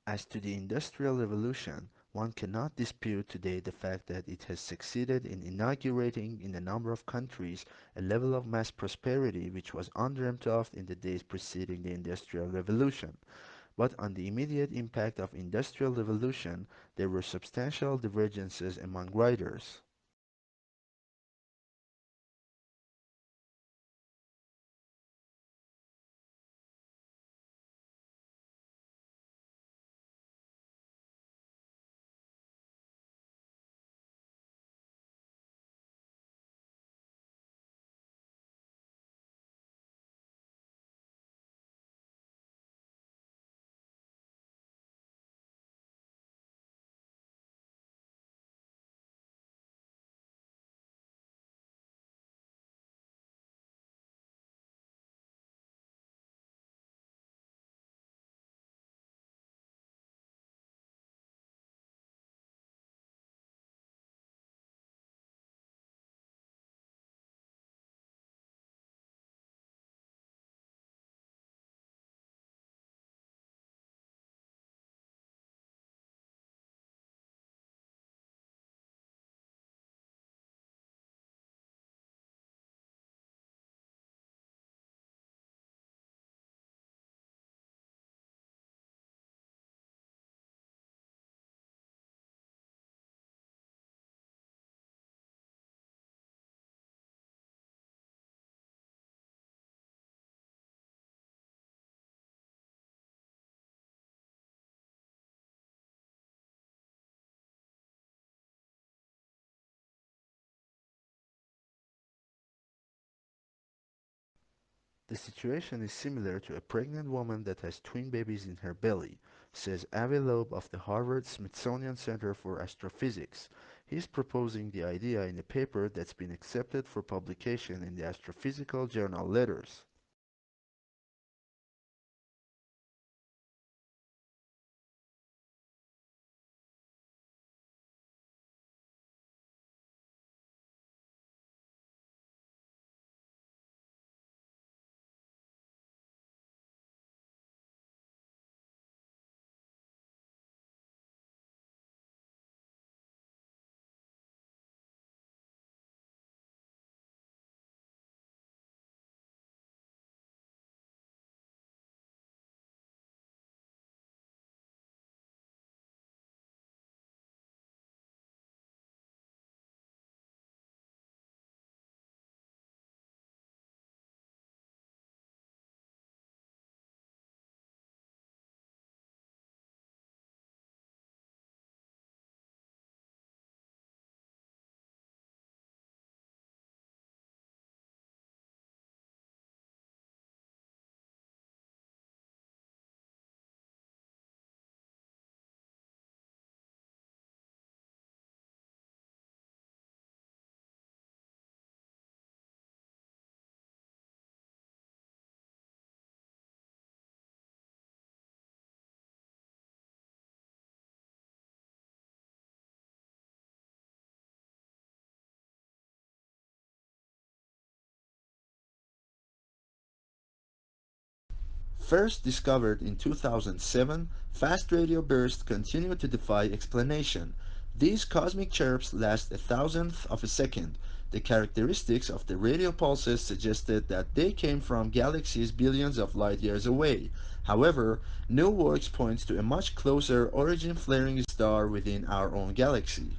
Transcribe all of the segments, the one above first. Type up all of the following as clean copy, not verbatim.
As to the Industrial Revolution, one cannot dispute today the fact that it has succeeded in inaugurating in a number of countries a level of mass prosperity which was undreamt of in the days preceding the Industrial Revolution. But on the immediate impact of Industrial Revolution, there were substantial divergences among writers. The situation is similar to a pregnant woman that has twin babies in her belly, says Avi Loeb of the Harvard-Smithsonian Center for Astrophysics. He's proposing the idea in a paper that's been accepted for publication in the Astrophysical Journal Letters. First discovered in 2007, fast radio bursts continue to defy explanation. These cosmic chirps last a thousandth of a second. The characteristics of the radio pulses suggested that they came from galaxies billions of light years away. However, new work points to a much closer origin flaring star within our own galaxy.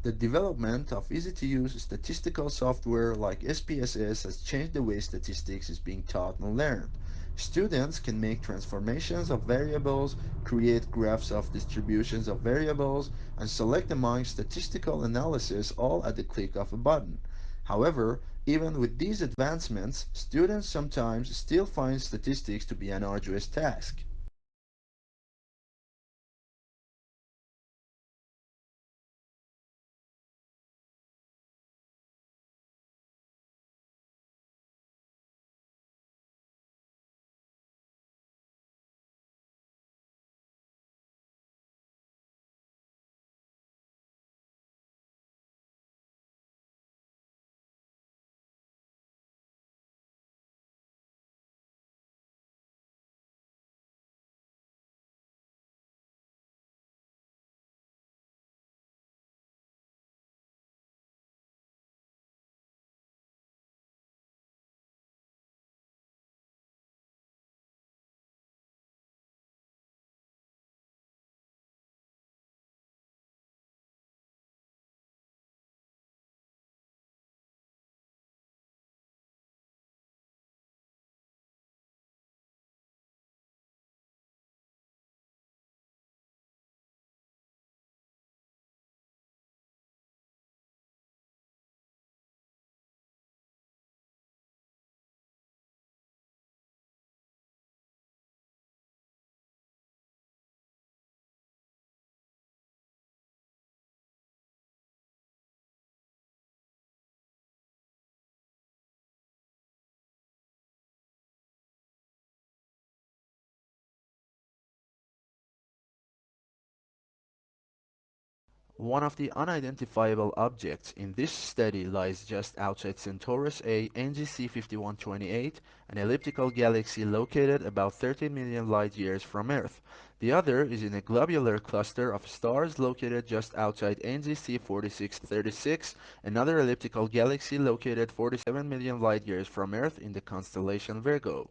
The development of easy-to-use statistical software like SPSS has changed the way statistics is being taught and learned. Students can make transformations of variables, create graphs of distributions of variables, and select among statistical analysis all at the click of a button. However, even with these advancements, students sometimes still find statistics to be an arduous task. One of the unidentifiable objects in this study lies just outside Centaurus A NGC 5128, an elliptical galaxy located about 30 million light-years from Earth. The other is in a globular cluster of stars located just outside NGC 4636, another elliptical galaxy located 47 million light-years from Earth in the constellation Virgo.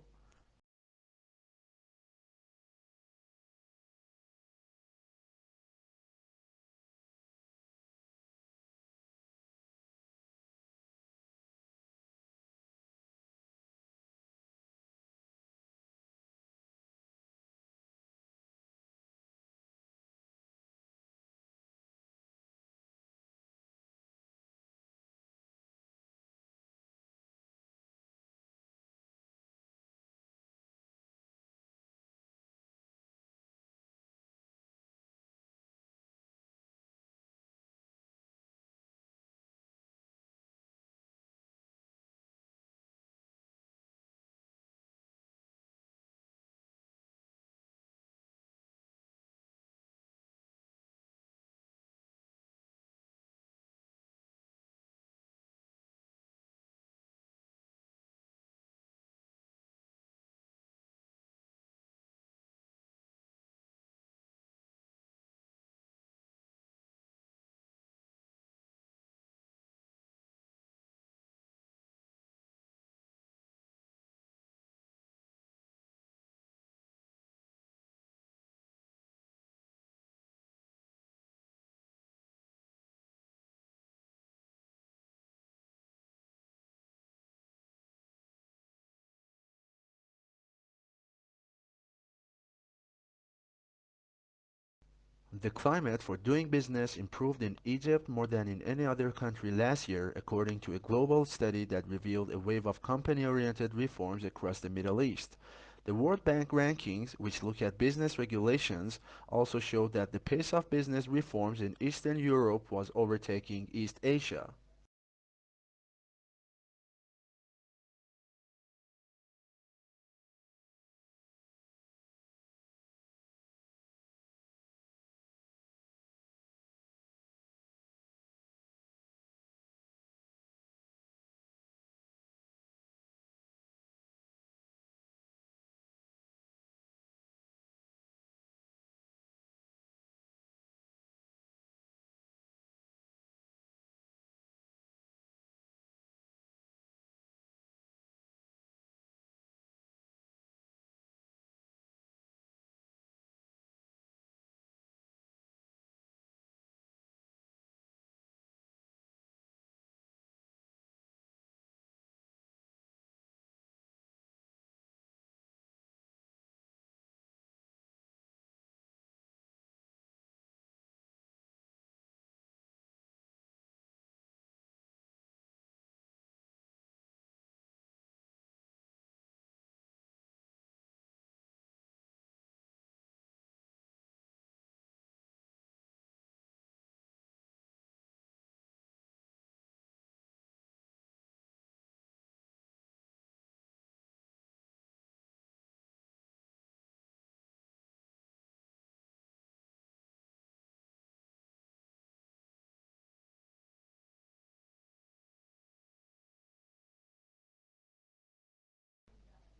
The climate for doing business improved in Egypt more than in any other country last year, according to a global study that revealed a wave of company-oriented reforms across the Middle East. The World Bank rankings, which look at business regulations, also showed that the pace of business reforms in Eastern Europe was overtaking East Asia.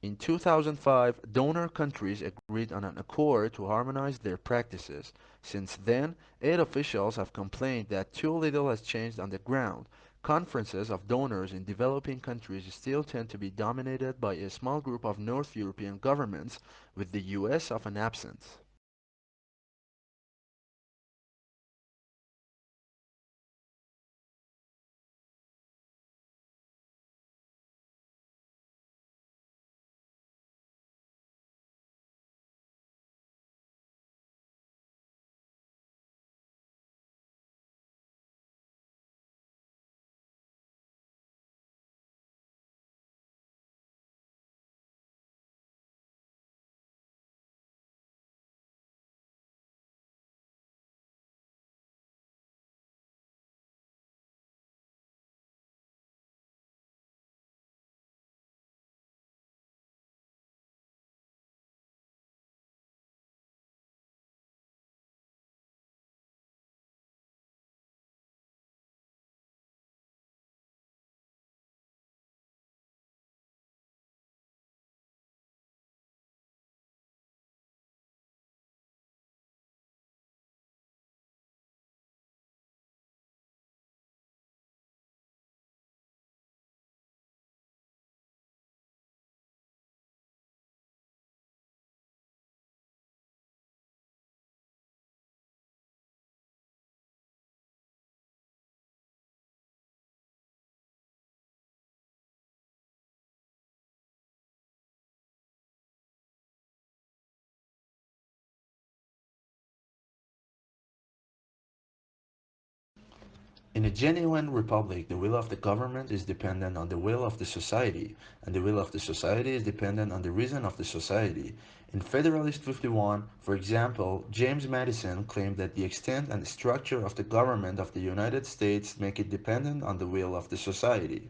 In 2005, donor countries agreed on an accord to harmonize their practices. Since then, aid officials have complained that too little has changed on the ground. Conferences of donors in developing countries still tend to be dominated by a small group of North European governments, with the US often absent. In a genuine republic, the will of the government is dependent on the will of the society, and the will of the society is dependent on the reason of the society. In Federalist 51, for example, James Madison claimed that the extent and structure of the government of the United States make it dependent on the will of the society.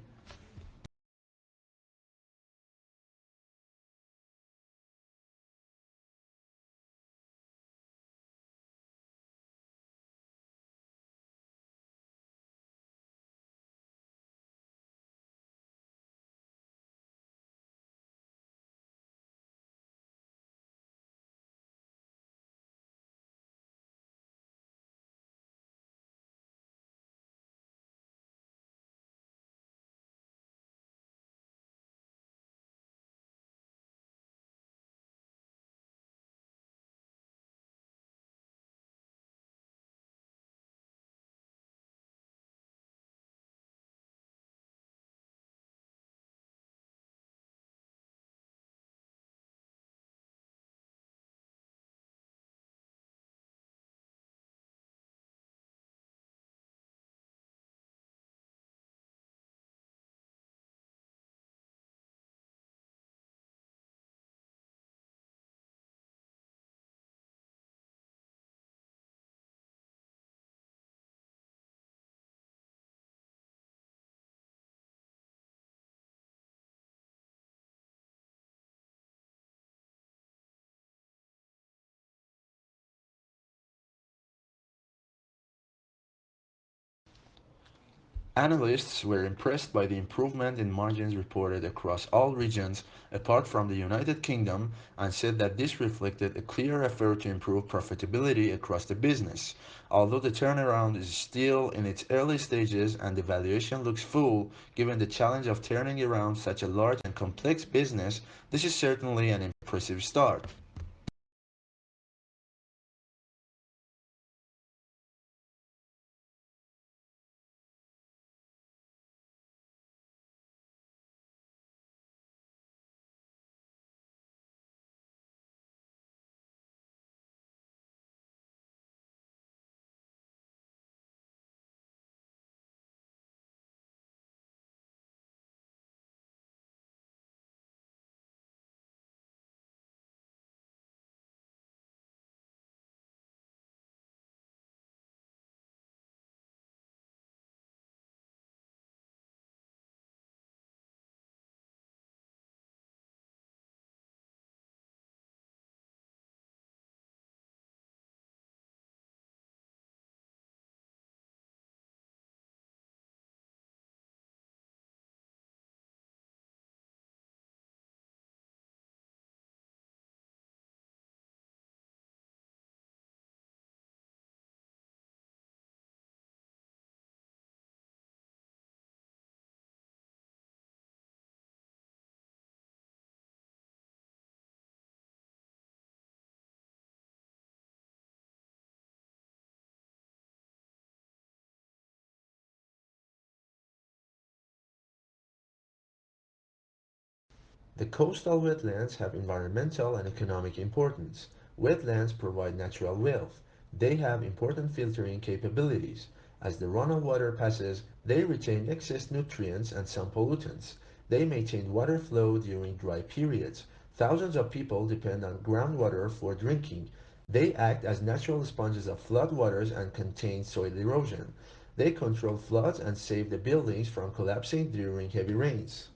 Analysts were impressed by the improvement in margins reported across all regions apart from the United Kingdom and said that this reflected a clear effort to improve profitability across the business. Although the turnaround is still in its early stages and the valuation looks full, given the challenge of turning around such a large and complex business, this is certainly an impressive start. The coastal wetlands have environmental and economic importance. Wetlands provide natural wealth. They have important filtering capabilities. As the runoff water passes, they retain excess nutrients and some pollutants. They maintain water flow during dry periods. Thousands of people depend on groundwater for drinking. They act as natural sponges of floodwaters and contain soil erosion. They control floods and save the buildings from collapsing during heavy rains.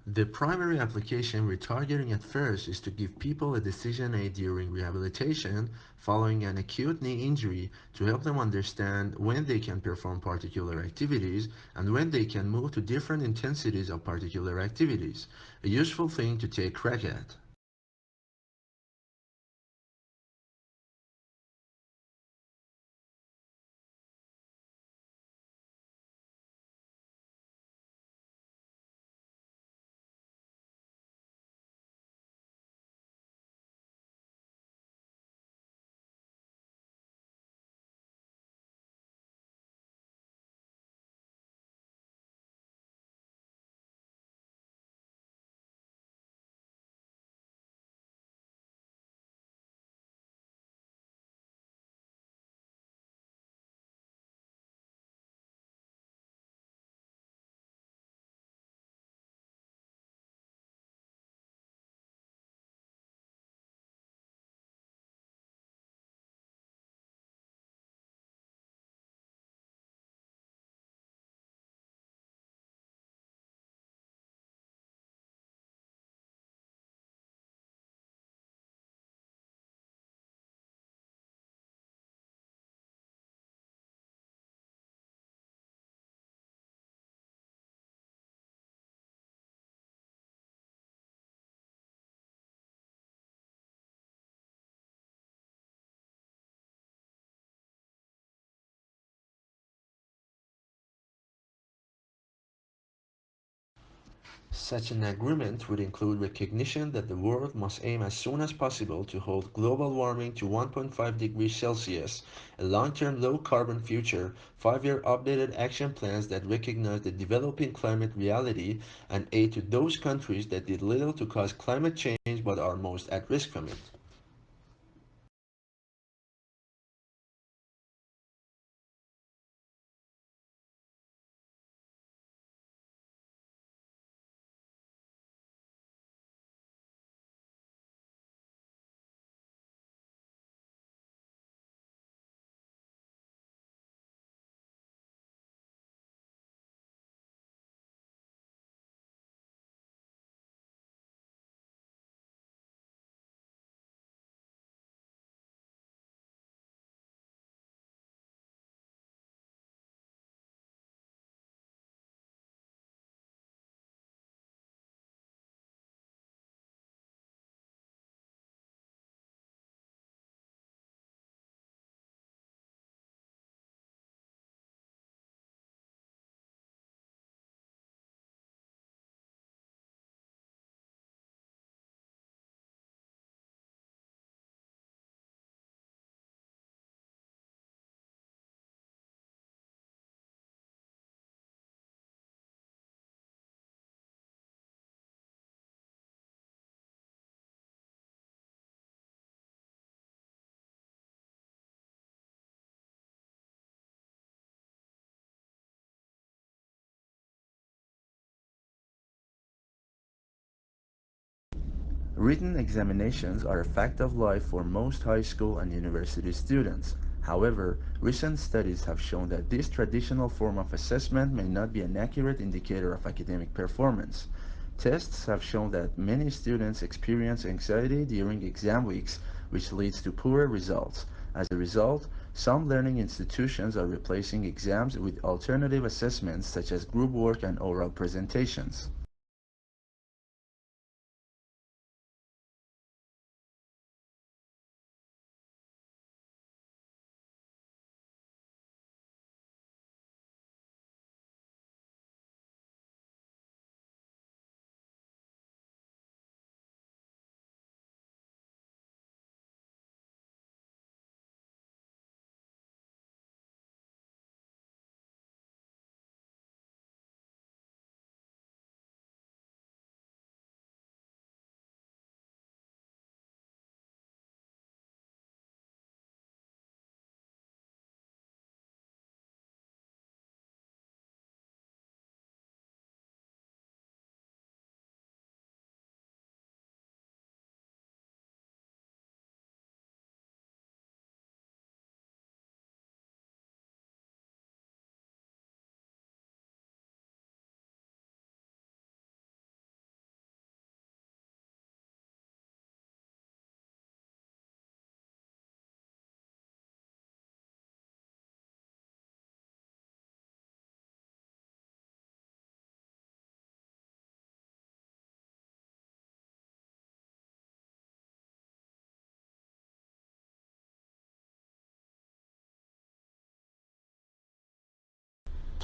The primary application we're targeting at first is to give people a decision aid during rehabilitation following an acute knee injury to help them understand when they can perform particular activities and when they can move to different intensities of particular activities. A useful thing to take crack at. Such an agreement would include recognition that the world must aim as soon as possible to hold global warming to 1.5 degrees Celsius, a long-term low-carbon future, 5-year updated action plans that recognize the developing climate reality, and aid to those countries that did little to cause climate change but are most at risk from it. Written examinations are a fact of life for most high school and university students. However, recent studies have shown that this traditional form of assessment may not be an accurate indicator of academic performance. Tests have shown that many students experience anxiety during exam weeks, which leads to poorer results. As a result, some learning institutions are replacing exams with alternative assessments such as group work and oral presentations.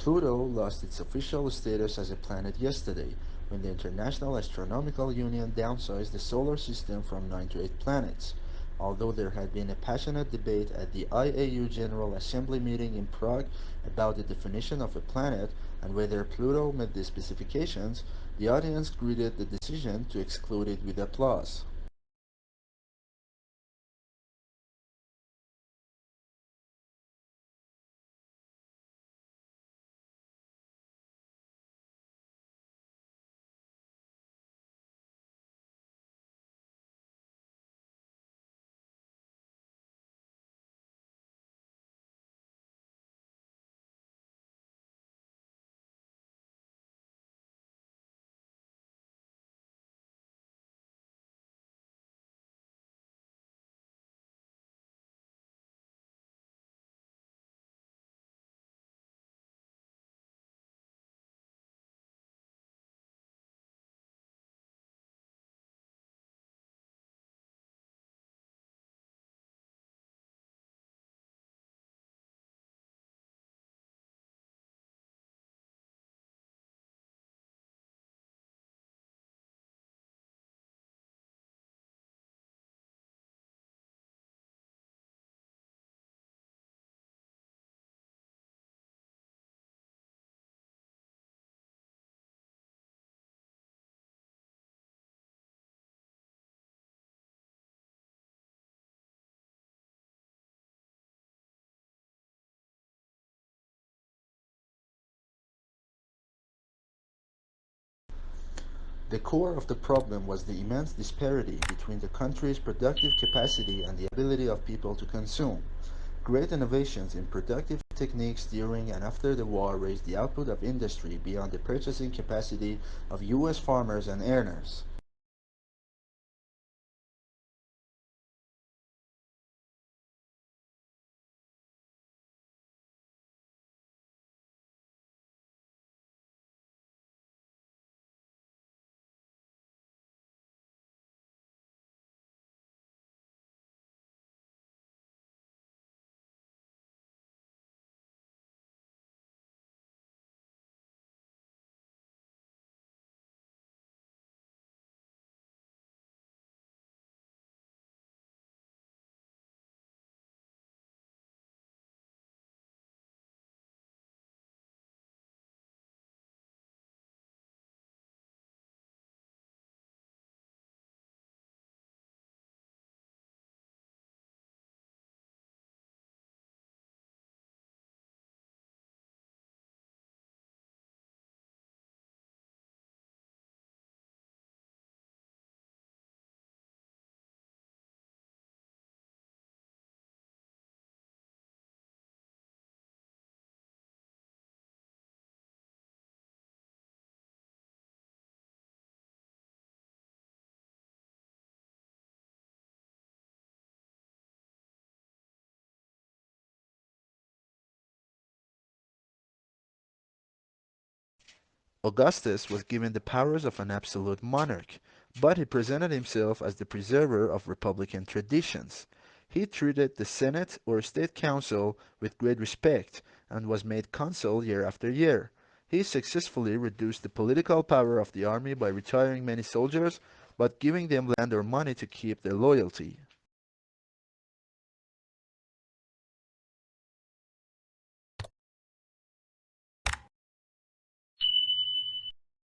Pluto lost its official status as a planet yesterday when the International Astronomical Union downsized the solar system from 9 to 8 planets. Although there had been a passionate debate at the IAU General Assembly meeting in Prague about the definition of a planet and whether Pluto met the specifications, the audience greeted the decision to exclude it with applause. The core of the problem was the immense disparity between the country's productive capacity and the ability of people to consume. Great innovations in productive techniques during and after the war raised the output of industry beyond the purchasing capacity of U.S. farmers and earners. Augustus was given the powers of an absolute monarch, but he presented himself as the preserver of republican traditions. He treated the Senate or State Council with great respect and was made consul year after year. He successfully reduced the political power of the army by retiring many soldiers but giving them land or money to keep their loyalty.